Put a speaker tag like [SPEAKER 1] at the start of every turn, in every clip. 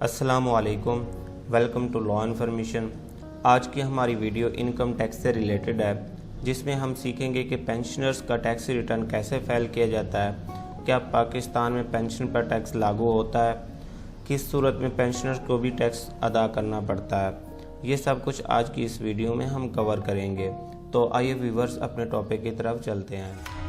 [SPEAKER 1] अस्सलामुअलैकुम, welcome to law information. आज की हमारी वीडियो इनकम टैक्स से रिलेटेड है, जिसमें हम सीखेंगे कि पेंशनर्स का टैक्स रिटर्न कैसे फाइल किया जाता है, क्या पाकिस्तान में पेंशन पर टैक्स लागू होता है, किस सूरत में पेंशनर्स को भी टैक्स अदा करना पड़ता है। ये सब कुछ आज की इस वीडियो में हम कवर करेंगे। तो आइए व्यूवर्स अपने टॉपिक की तरफ चलते हैं।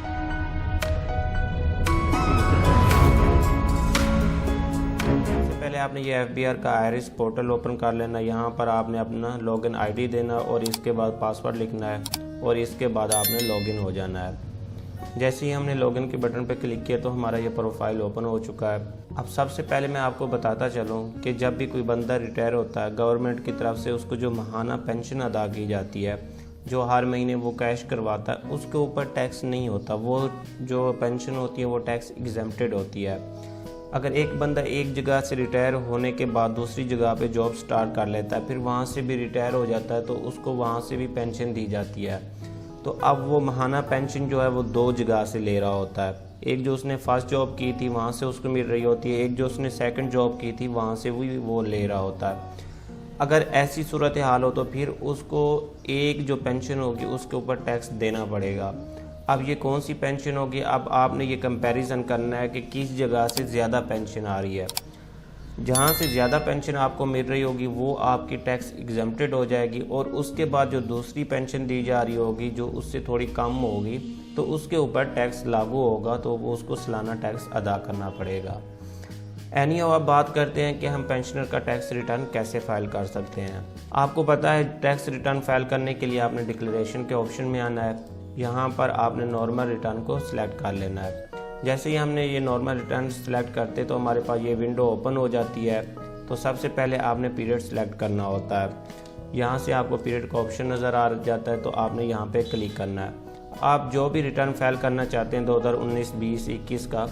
[SPEAKER 1] पहले आपने ये FBR का आयरिस पोर्टल ओपन कर लेना। यहाँ पर आपने अपना लॉगिन आईडी देना और इसके बाद पासवर्ड लिखना है और इसके बाद आपने लॉगिन हो जाना है। जैसे ही हमने लॉगिन के बटन पर क्लिक किया तो हमारा ये प्रोफाइल ओपन हो चुका है। अब सबसे पहले मैं आपको बताता चलूँ कि जब भी कोई बंदा रिटायर होता है, गवर्नमेंट की तरफ से उसको जो माहाना पेंशन अदा की जाती है, जो हर महीने वो कैश करवाता है, उसके ऊपर टैक्स नहीं होता। वो जो पेंशन होती है वो टैक्स एग्जेम्प्टेड होती है। अगर एक बंदा एक जगह से रिटायर होने के बाद दूसरी जगह पे जॉब स्टार्ट कर लेता है, फिर वहाँ से भी रिटायर हो जाता है, तो उसको वहाँ से भी पेंशन दी जाती है। तो अब वो माहाना पेंशन जो है वो दो जगह से ले रहा होता है। एक जो उसने फर्स्ट जॉब की थी वहाँ से उसको मिल रही होती है, एक जो उसने सेकंड जॉब की थी वहाँ से भी वो ले रहा होता है। अगर ऐसी सूरत हाल हो तो फिर उसको एक जो पेंशन होगी उसके ऊपर टैक्स देना पड़ेगा। अब ये कौन सी पेंशन होगी, अब आपने ये कंपैरिजन करना है कि किस जगह से ज़्यादा पेंशन आ रही है। जहाँ से ज़्यादा पेंशन आपको मिल रही होगी वो आपकी टैक्स एग्जेम्प्टेड हो जाएगी, और उसके बाद जो दूसरी पेंशन दी जा रही होगी जो उससे थोड़ी कम होगी तो उसके ऊपर टैक्स लागू होगा, तो वो उसको सालाना टैक्स अदा करना पड़ेगा। अब बात करते हैं कि हम पेंशनर का टैक्स रिटर्न कैसे फाइल कर सकते हैं। आपको पता है टैक्स रिटर्न फाइल करने के लिए आपने डिक्लेरेशन के ऑप्शन में आना है। यहाँ पर आपने नॉर्मल रिटर्न को सिलेक्ट कर लेना है। जैसे ही हमने ये नॉर्मल रिटर्न सिलेक्ट करते तो हमारे पास ये विंडो ओपन हो जाती है। तो सबसे पहले आपने पीरियड सिलेक्ट करना होता है। यहाँ से आपको पीरियड का ऑप्शन नज़र आ जाता है, तो आपने यहाँ पे क्लिक करना है। आप जो भी रिटर्न फाइल करना चाहते हैं 2019, 20, 21 का,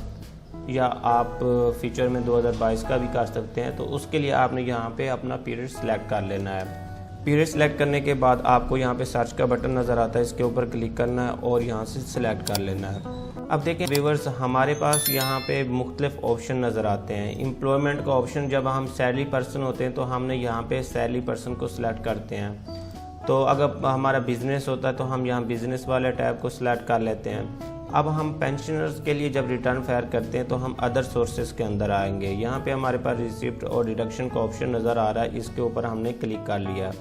[SPEAKER 1] या आप फ्यूचर में 2022 का भी कर सकते हैं, तो उसके लिए आपने यहाँ पे अपना पीरियड सिलेक्ट कर लेना है। पीरियड सिलेक्ट करने के बाद आपको यहाँ पे सर्च का बटन नज़र आता है, इसके ऊपर क्लिक करना है और यहाँ से सिलेक्ट कर लेना है। अब देखें व्यूअर्स, हमारे पास यहाँ पे मुख्तलिफ ऑप्शन नज़र आते हैं। एम्प्लॉयमेंट का ऑप्शन, जब हम सैलरी पर्सन होते हैं तो हमने यहाँ पे सैलरी पर्सन को सिलेक्ट करते हैं। तो अगर हमारा बिजनेस होता है तो हम यहाँ बिजनेस वाले टैब को सिलेक्ट कर लेते हैं। अब हम पेंशनर्स के लिए जब रिटर्न फाइल करते हैं तो हम अदर सोर्सेज के अंदर आएंगे। यहाँ पे हमारे पास रिसिप्ट और डिडक्शन का ऑप्शन नज़र आ रहा है, इसके ऊपर हमने क्लिक कर लिया।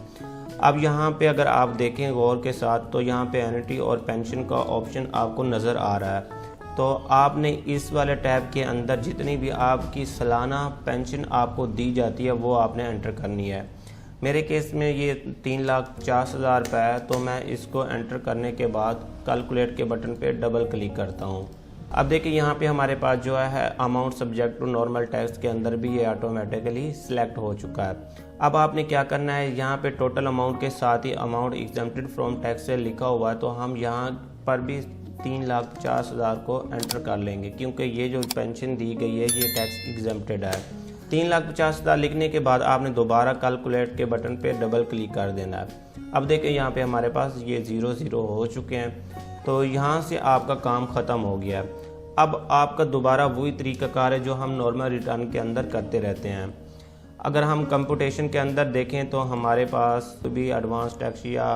[SPEAKER 1] अब यहाँ पे अगर आप देखें गौर के साथ तो यहाँ पे एन्युटी और पेंशन का ऑप्शन आपको नज़र आ रहा है। तो आपने इस वाले टैब के अंदर जितनी भी आपकी सालाना पेंशन आपको दी जाती है वो आपने एंटर करनी है। मेरे केस में ये 3,50,000 रुपये है, तो मैं इसको एंटर करने के बाद कैलकुलेट के बटन पे डबल क्लिक करता हूँ। अब देखिए यहाँ पे हमारे पास जो है amount subject to normal tax के अंदर भी ये ऑटोमेटिकली सिलेक्ट हो चुका है। अब आपने क्या करना है, यहाँ पे टोटल अमाउंट के साथ ही अमाउंट एग्जेम्प्टेड फ्रॉम टैक्स से लिखा हुआ है, तो हम यहाँ पर भी 3,50,000 को एंटर कर लेंगे, क्योंकि ये जो पेंशन दी गई है ये टैक्स एग्जेम्प्टेड है। 3,50,000 लिखने के बाद आपने दोबारा कैलकुलेट के बटन पे डबल क्लिक कर देना है। अब देखिए यहाँ पे हमारे पास ये 0 हो चुके हैं, तो यहाँ से आपका काम ख़त्म हो गया। अब आपका दोबारा वही तरीक़ाकार है जो हम नॉर्मल रिटर्न के अंदर करते रहते हैं। अगर हम कंप्यूटेशन के अंदर देखें तो हमारे पास भी एडवांस टैक्स या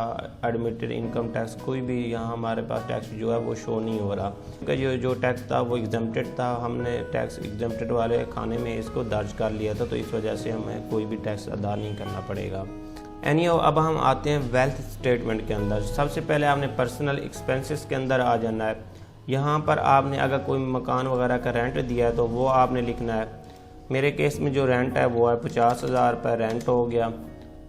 [SPEAKER 1] एडमिटेड इनकम टैक्स कोई भी यहाँ हमारे पास टैक्स जो है वो शो नहीं हो रहा, क्योंकि जो टैक्स था वो एग्जेम्प्टेड था। हमने टैक्स एग्जेम्प्टेड वाले खाने में इसको दर्ज कर लिया था, तो इस वजह से हमें कोई भी टैक्स अदा नहीं करना पड़ेगा। अब हम आते हैं वेल्थ स्टेटमेंट के अंदर। सबसे पहले आपने पर्सनल एक्सपेंसेस के अंदर आ जाना है। यहाँ पर आपने अगर कोई मकान वगैरह का रेंट दिया है तो वो आपने लिखना है। मेरे केस में जो रेंट है वो है 50,000 रुपये रेंट हो गया।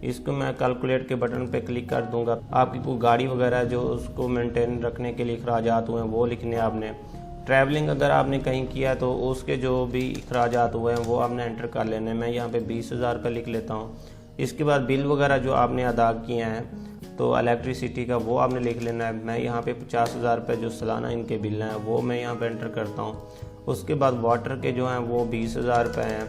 [SPEAKER 1] इसको मैं कैलकुलेट के बटन पे क्लिक कर दूंगा। आपकी कोई गाड़ी वगैरह जो उसको मेंटेन रखने के लिए अखराजात हुए हैं वो लिखने आपने। ट्रैवलिंग अगर आपने कहीं किया तो उसके जो भी अखराजात हुए हैं वो आपने एंटर कर लेने। मैं यहाँ पे 20,000 रुपये लिख लेता हूँ। इसके बाद बिल वगैरह जो आपने अदा किए हैं तो इलेक्ट्रिसिटी का वो आपने लिख लेना है। मैं यहाँ पे 50,000 रुपये जो सालाना इनके बिल हैं वो मैं यहाँ पे एंटर करता हूँ। उसके बाद वाटर के जो हैं वो 20,000 रुपये हैं,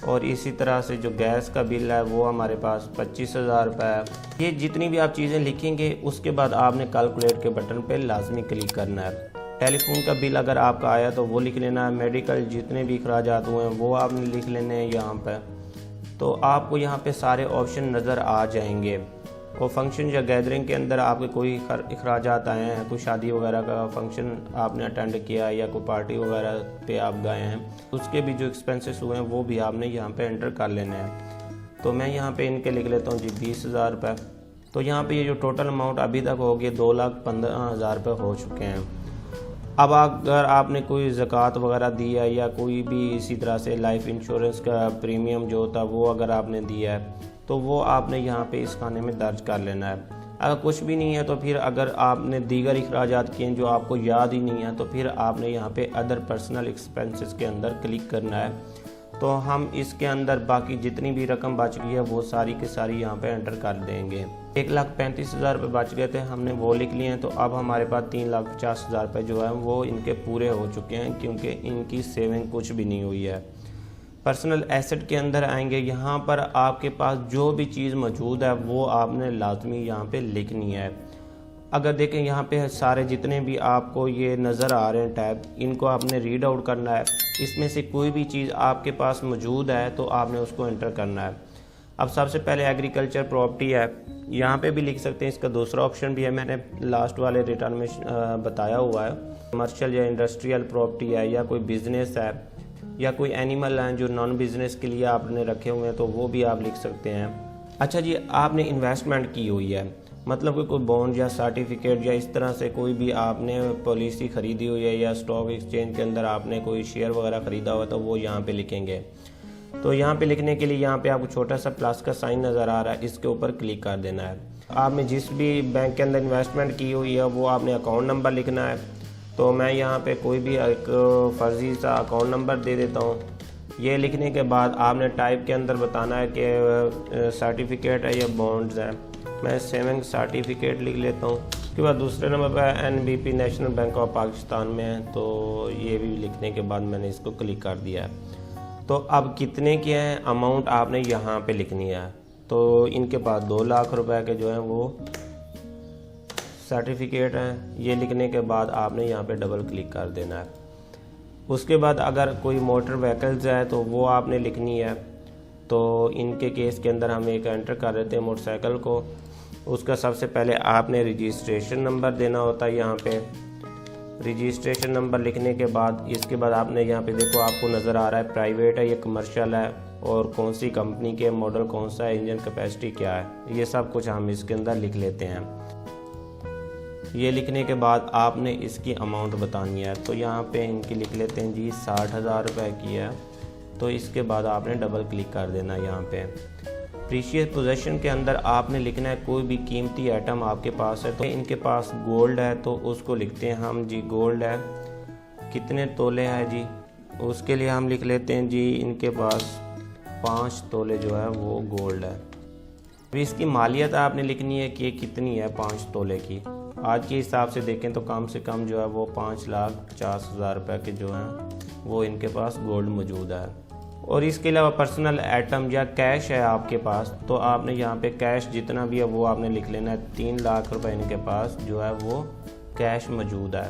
[SPEAKER 1] और इसी तरह से जो गैस का बिल है वो हमारे पास 25,000 रुपये है। ये जितनी भी आप चीज़ें लिखेंगे उसके बाद आपने कैलकुलेट के बटन पे लाजमी क्लिक करना है। टेलीफोन का बिल अगर आपका आया तो वो लिख लेना है। मेडिकल जितने भी अखराजात हुए हैं वो आपने लिख लेने हैं यहाँ पर। तो आपको यहाँ पे सारे ऑप्शन नज़र आ जाएंगे। और फंक्शन या गैदरिंग के अंदर आपके कोई अखराजात आए हैं, कोई शादी वगैरह का फंक्शन आपने अटेंड किया या कोई पार्टी वगैरह पे आप गए हैं, उसके भी जो एक्सपेंसेस हुए हैं वो भी आपने यहाँ पे एंटर कर लेने हैं। तो मैं यहाँ पे इनके लिख लेता हूँ जी 20,000 रुपये। तो यहाँ पे ये जो टोटल अमाउंट अभी तक हो गया 2,15,000 रुपये हो चुके हैं। अब अगर आपने कोई ज़कात वगैरह दिया है या कोई भी इसी तरह से लाइफ इंश्योरेंस का प्रीमियम जो होता है वो अगर आपने दिया है तो वो आपने यहाँ पे इस खाने में दर्ज कर लेना है। अगर कुछ भी नहीं है तो फिर अगर आपने दीगर अखराजात किए जो आपको याद ही नहीं है तो फिर आपने यहाँ पे अदर पर्सनल एक्सपेंसेस के अंदर क्लिक करना है। तो हम इसके अंदर बाकी जितनी भी रकम बच गई है वो सारी की सारी यहाँ पे एंटर कर देंगे। 1,35,000 रुपये बच गए थे, हमने वो लिख लिए हैं। तो अब हमारे पास 3,50,000 रुपये जो है वो इनके पूरे हो चुके हैं क्योंकि इनकी सेविंग कुछ भी नहीं हुई है। पर्सनल एसेट के अंदर आएंगे, यहाँ पर आपके पास जो भी चीज़ मौजूद है वो आपने लाजमी यहाँ पे लिखनी है। अगर देखें यहाँ पे सारे जितने भी आपको ये नज़र आ रहे हैं टैब, इनको आपने रीड आउट करना है। इसमें से कोई भी चीज़ आपके पास मौजूद है तो आपने उसको एंटर करना है। अब सबसे पहले एग्रीकल्चर प्रॉपर्टी है, यहाँ पे भी लिख सकते हैं। इसका दूसरा ऑप्शन भी है, मैंने लास्ट वाले रिटर्न में बताया हुआ है। कमर्शियल या इंडस्ट्रियल प्रॉपर्टी है या कोई बिज़नेस है या कोई एनिमल है जो नॉन बिज़नेस के लिए आपने रखे हुए हैं तो वो भी आप लिख सकते हैं। अच्छा जी, आपने इन्वेस्टमेंट की हुई है, मतलब कि कोई बॉन्ड या सर्टिफिकेट या इस तरह से कोई भी आपने पॉलिसी ख़रीदी हुई है या स्टॉक एक्सचेंज के अंदर आपने कोई शेयर वगैरह ख़रीदा हुआ तो वो यहाँ पे लिखेंगे। तो यहाँ पे लिखने के लिए यहाँ पे आपको छोटा सा प्लस का साइन नज़र आ रहा है, इसके ऊपर क्लिक कर देना है। आपने जिस भी बैंक के अंदर इन्वेस्टमेंट की हुई है वो आपने अकाउंट नंबर लिखना है। तो मैं यहाँ पे कोई भी एक फर्जी सा अकाउंट नंबर दे देता हूँ। ये लिखने के बाद आपने टाइप के अंदर बताना है कि सर्टिफिकेट है या बॉन्ड्स हैं। मैं सेविंग सर्टिफिकेट लिख लेता हूँ। उसके बाद दूसरे नंबर पर NBP national bank of Pakistan में है, तो ये भी लिखने के बाद मैंने इसको क्लिक कर दिया है। तो अब कितने के हैं अमाउंट आपने यहाँ पे लिखनी है। तो इनके पास 2 लाख रुपए के जो हैं वो सर्टिफिकेट हैं। ये लिखने के बाद आपने यहाँ पे डबल क्लिक कर देना है। उसके बाद अगर कोई मोटर व्हीकल्स है तो वो आपने लिखनी है। तो इनके केस के अंदर हम एक एंटर कर देते हैं मोटरसाइकिल को। उसका सबसे पहले आपने रजिस्ट्रेशन नंबर देना होता है। यहाँ पे रजिस्ट्रेशन नंबर लिखने के बाद इसके बाद आपने यहाँ पे देखो आपको नज़र आ रहा है प्राइवेट है या कमर्शियल है और कौन सी कंपनी के, मॉडल कौन सा है, इंजन कैपेसिटी क्या है, ये सब कुछ हम इसके अंदर लिख लेते हैं। ये लिखने के बाद आपने इसकी अमाउंट बतानी है। तो यहाँ पे इनकी लिख लेते हैं जी 60,000 रुपये की है। तो इसके बाद आपने डबल क्लिक कर देना है। यहाँ पे प्रीशियस पोजेशन के अंदर आपने लिखना है कोई भी कीमती आइटम आपके पास है। तो इनके पास गोल्ड है तो उसको लिखते हैं हम जी गोल्ड है, कितने तोले है जी, उसके लिए हम लिख लेते हैं जी इनके पास 5 तोले जो है वो गोल्ड है। फिर इसकी मालियत आपने लिखनी है कि कितनी है 5 तोले की। आज के हिसाब से देखें तो कम से कम जो है वो 5,50,000 रुपये के जो हैं वो इनके पास गोल्ड मौजूद है। और इसके अलावा पर्सनल आइटम या कैश है आपके पास तो आपने यहाँ पे कैश जितना भी है वो आपने लिख लेना है। 3 लाख रुपए इनके पास जो है वो कैश मौजूद है।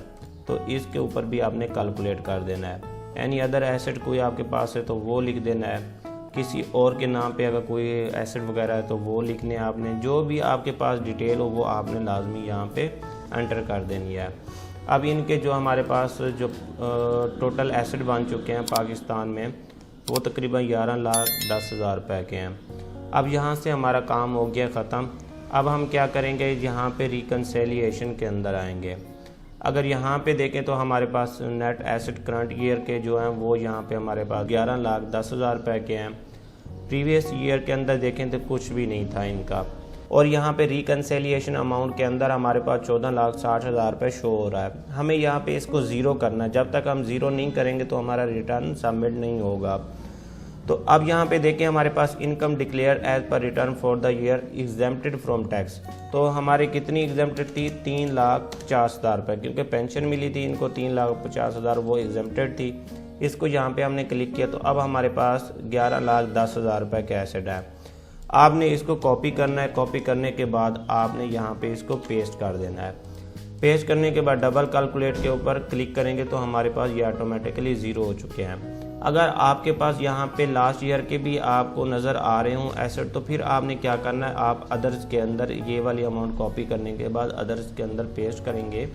[SPEAKER 1] तो इसके ऊपर भी आपने कैलकुलेट कर देना है। एनी अदर एसेट कोई आपके पास है तो वो लिख देना है। किसी और के नाम पे अगर कोई एसेट वगैरह है तो वो लिखने आपने। जो भी आपके पास डिटेल हो वो आपने लाजमी यहाँ पे एंटर कर देनी है। अब इनके जो हमारे पास जो टोटल एसेट बन चुके हैं पाकिस्तान में वो तकरीबन 11,10,000 रुपये के हैं। अब यहाँ से हमारा काम हो गया ख़त्म। अब हम क्या करेंगे, यहाँ पे रिकन्सिलिएशन के अंदर आएंगे। अगर यहाँ पे देखें तो हमारे पास नेट एसेट करंट ईयर के जो हैं वो यहाँ पे हमारे पास 11,10,000 रुपये के हैं। प्रीवियस ईयर के अंदर देखें तो कुछ भी नहीं था इनका। और यहाँ पे रिकन्सिलिएशन अमाउंट के अंदर हमारे पास 14,60,000 रुपये शो हो रहा है। हमें यहाँ पे इसको ज़ीरो करना है। जब तक हम ज़ीरो नहीं करेंगे तो हमारा रिटर्न सबमिट नहीं होगा। तो अब यहाँ पे देखें हमारे पास income declare as per return for the year exempted from tax. तो हमारी कितनी एग्जेम्प्टेड थी, 3,50,000 रुपये, क्योंकि पेंशन मिली थी इनको 3,50,000 वो एग्जेम्प्टेड थी। इसको यहाँ पे हमने क्लिक किया तो अब हमारे पास 11,10,000 रुपये का एसेट है। आपने इसको कॉपी करना है। कॉपी करने के बाद आपने यहाँ पे इसको पेस्ट कर देना है। पेस्ट करने के बाद डबल कैलकुलेट के ऊपर क्लिक करेंगे तो हमारे पास ये ऑटोमेटिकली ज़ीरो हो चुके हैं। अगर आपके पास यहाँ पे लास्ट ईयर के भी आपको नज़र आ रहे हों एसेट, तो फिर आपने क्या करना है, आप अदर्स के अंदर ये वाली अमाउंट कॉपी करने के बाद अदर्स के अंदर पेस्ट करेंगे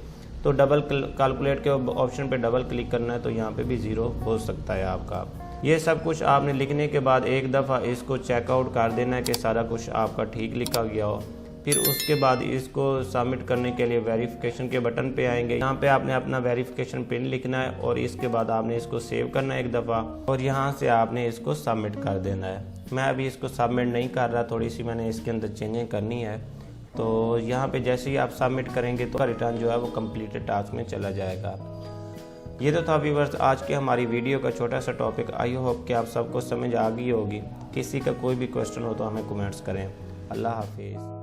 [SPEAKER 1] तो डबल कैलकुलेट के ऑप्शन पे डबल क्लिक करना है, तो यहाँ पे भी ज़ीरो हो सकता है आपका। ये सब कुछ आपने लिखने के बाद एक दफ़ा इसको चेकआउट कर देना है कि सारा कुछ आपका ठीक लिखा गया हो। फिर उसके बाद इसको सबमिट करने के लिए वेरिफिकेशन के बटन पे आएंगे। यहाँ पे आपने अपना वेरिफिकेशन पिन लिखना है और इसके बाद आपने इसको सेव करना है एक दफ़ा और यहाँ से आपने इसको सबमिट कर देना है। मैं अभी इसको सबमिट नहीं कर रहा, थोड़ी सी मैंने इसके अंदर चेंजिंग करनी है। तो यहाँ पे जैसे ही आप सबमिट करेंगे तो रिटर्न जो है वो कंप्लीटेड टास्क में चला जाएगा। ये तो था व्यूअर्स आज के हमारी वीडियो का छोटा सा टॉपिक। आई होप कि आप सबको समझ आ गई होगी। किसी का कोई भी क्वेश्चन हो तो हमें कमेंट्स करें। अल्लाह हाफिज़।